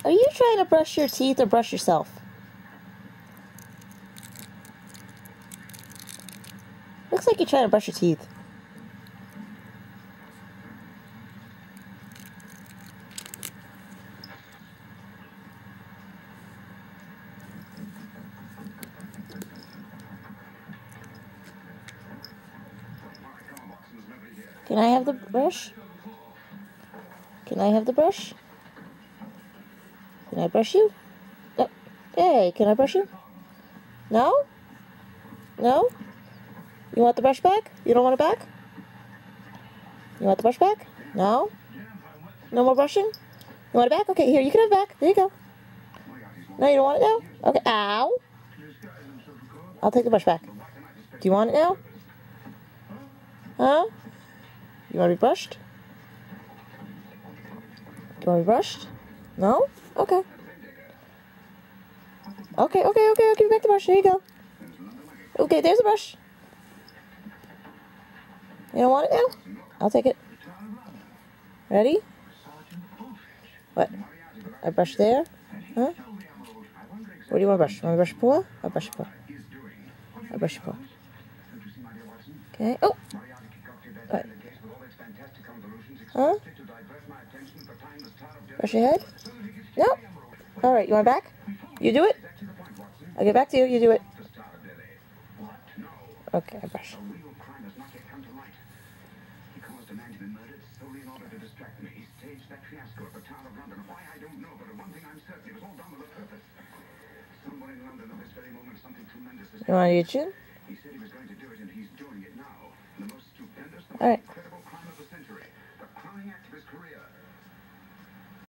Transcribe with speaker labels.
Speaker 1: Are you trying to brush your teeth or brush yourself? Looks like you're trying to brush your teeth. Can I have the brush? Can I have the brush? Can I brush you? No. Hey, can I brush you? No? No? You want the brush back? You don't want it back? You want the brush back? No? No more brushing? You want it back? Okay, here, you can have it back. There you go. No, you don't want it now? Okay, ow. I'll take the brush back. Do you want it now? Huh? You want to be brushed? Do you want to be brushed? No? Okay. Okay, I'll give you back the brush. There you go. Okay, there's the brush. You don't want it now? I'll take it. Ready? What? I brush there? Huh? What do you want to brush? You want to brush your paw? I'll brush your paw. I'll brush your paw. Okay. Oh! What? Huh? Brush your head? No? Alright, you want it back? You do it? I'll get back to you. You do it. Okay, I brush. You want to eat you? Alright.